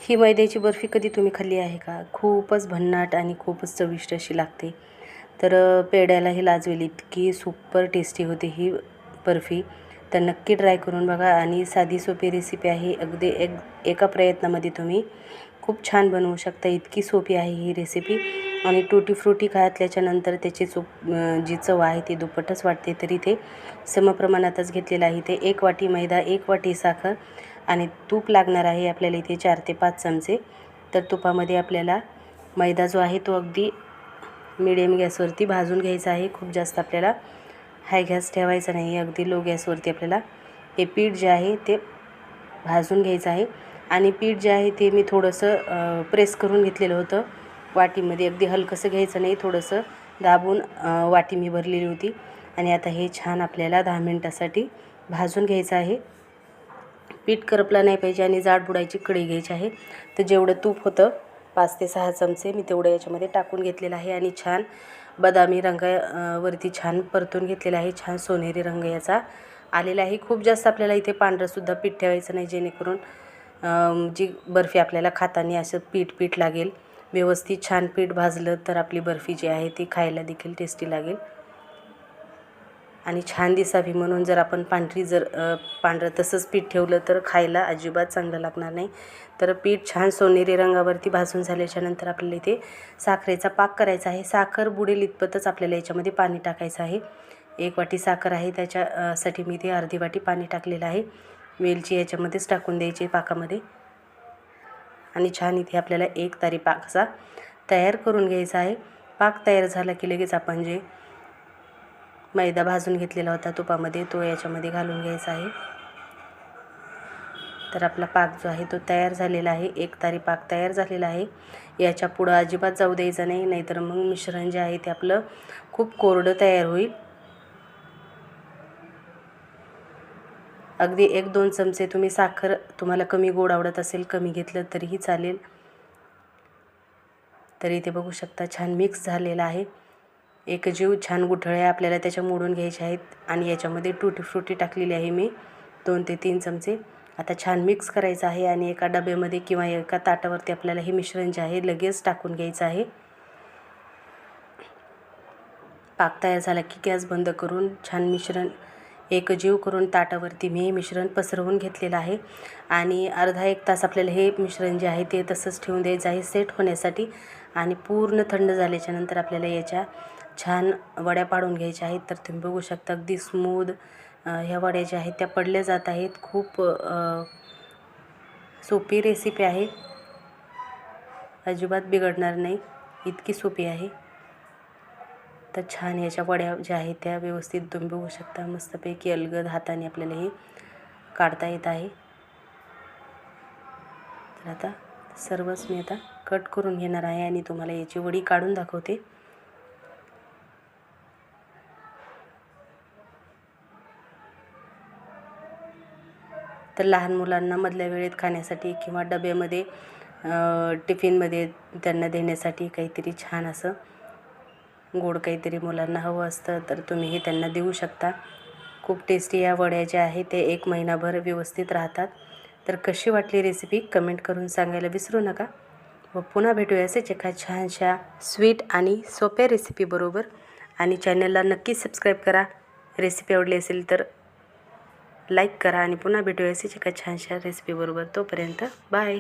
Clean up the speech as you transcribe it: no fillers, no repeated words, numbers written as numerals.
ही मैद्याची बर्फी कधी तुम्ही खाल्ली आहे का? खूपच भन्नाट आणि खूपच चविष्ट अशी लागते. तर पेढ्यालाही लाजवेल इतकी सुपर टेस्टी होते ही बर्फी. तर नक्की ट्राय करून बघा आणि साधी सोपी रेसिपी आहे. अगदी एका प्रयत्नामध्ये तुम्ही खूप छान बनवू शकता. इतकी सोपी आहे ही रेसिपी आणि टुटी फ्रुटी घातल्याच्यानंतर त्याची जी चव आहे ती दुप्पटच वाटते. तर इथे समप्रमाणातच घेतलेलं आहे. इथे 1 वाटी मैदा, 1 वाटी साखर आणि तूप लागणार आहे आपल्याला इथे 4 ते 5 चमचे. तर तुपामध्ये आपल्याला मैदा जो आहे तो अगदी मीडियम गॅसवरती भाजून घ्यायचा आहे. खूप जास्त आपल्याला हाय गॅस ठेवायचा नाही. अगदी लो गॅसवरती आपल्याला हे पीठ जे आहे ते भाजून घ्यायचं आहे. आणि पीठ जे आहे ते मी थोडंसं प्रेस करून घेतलेलं होतं वाटीमध्ये. अगदी हलकंसं घ्यायचं नाही, थोडंसं दाबून वाटी मी भरलेली होती. आणि आता हे छान आपल्याला 10 मिनिटासाठी भाजून घ्यायचं आहे. पीठ करपलं नाही पाहिजे आणि जाड बुडायची कढई घ्यायची आहे. तर जेवढं तूप होतं 5 ते 6 चमचे मी तेवढं याच्यामध्ये टाकून घेतलेलं आहे आणि छान बदामी रंगावरती छान परतून घेतलेला आहे. छान सोनेरी रंग याचा आलेला आहे. खूप जास्त आपल्याला इथे पांढरंसुद्धा पीठ ठेवायचं नाही, जेणेकरून जी बर्फी आपल्याला खाताना असं पीठ लागेल. व्यवस्थित छान पीठ भाजलं तर आपली बर्फी जी आहे ती खायला देखील टेस्टी लागेल आणि छान दिसावी म्हणून जर आपण पांढरं तसंच पीठ ठेवलं तर खायला अजिबात चांगलं लागणार नाही. तर पीठ छान सोनेरी रंगावरती भाजून झाल्याच्यानंतर आपल्याला इथे साखरेचा पाक करायचा आहे. साखर बुडेल इतपतच आपल्याला याच्यामध्ये पाणी टाकायचं आहे. 1 वाटी साखर आहे, त्याच्यासाठी मी इथे अर्धी वाटी पाणी टाकलेलं आहे. वेलची याच्यामध्येच टाकून द्यायची पाकामध्ये आणि छान इथे आपल्याला 1 तारी पाक असा तयार करून घ्यायचा आहे. पाक तयार झाला की लगेच आपण जे मैदा भाजून घेतलेला होता तुपामध्ये तो याच्यामध्ये घालून घ्यायचा आहे. तर आपला पाक जो आहे तो तयार झालेला आहे. 1 तारी पाक तयार झालेला आहे. याच्या पुढं अजिबात जाऊ द्यायचं नाही, नाहीतर मग मिश्रण जे आहे ते आपलं खूप कोरडं तयार होईल. अगदी 1-2 चमचे तुम्ही साखर, तुम्हाला कमी गोड आवडत असेल कमी घेतलं तरीही चालेल. तर इथे बघू शकता छान मिक्स झालेला आहे. एकजीव छान गुठळ्या आपल्याला त्याच्या मोडून घ्यायच्या आहेत आणि याच्यामध्ये टुटी फ्रुटी टाकलेली आहे मी 2 ते 3 चमचे. आता छान मिक्स करायचं आहे आणि एका डब्यामध्ये किंवा एका ताटावरती आपल्याला हे मिश्रण जे आहे लगेच टाकून घ्यायचं आहे. पाक तयार झाला की गॅस बंद करून छान मिश्रण एकजीव करून ताटावरती मी हे मिश्रण पसरवून घेतलेलं आहे आणि अर्धा 1 तास आपल्याला हे मिश्रण जे आहे ते तसंच ठेवून द्यायचं आहे सेट होण्यासाठी. आणि पूर्ण थंड झाल्याच्यानंतर आपल्याला याच्या छान वड्या पाडून घ्यायच्या आहेत. तर तुम्ही बघू शकता अगदी स्मूथ ह्या वड्या ज्या आहेत त्या पडल्या जात आहेत. खूप सोपी रेसिपी आहे, अजिबात बिघडणार नाही, इतकी सोपी आहे. तर छान याच्या वड्या ज्या आहेत त्या व्यवस्थित तुम्ही बघू शकता मस्तपैकी अलगद हाताने आपल्याला हे काढता येत आहे. तर आता सर्वच मी आता कट करून घेणार आहे आणि तुम्हाला याची वडी काढून दाखवते. तर लहान मुलांना मधल्या वेळेत खाण्यासाठी किंवा डब्यामध्ये टिफिनमध्ये त्यांना देण्यासाठी काहीतरी छान असं गोड काहीतरी मुलांना हवं असतं तर तुम्ही हे त्यांना देऊ शकता. खूप टेस्टी या वड्या ज्या आहेत ते 1 महिनाभर व्यवस्थित राहतात. तर कशी वाटली रेसिपी कमेंट करून सांगायला विसरू नका. व पुन्हा भेटूया असेच एका छानशा स्वीट आणि सोप्या रेसिपीबरोबर. आणि चॅनलला नक्की सबस्क्राईब करा. रेसिपी आवडली असेल तर लाईक करा आणि पुन्हा भेटूया असेच एका छानशा रेसिपीबरोबर. तोपर्यंत बाय.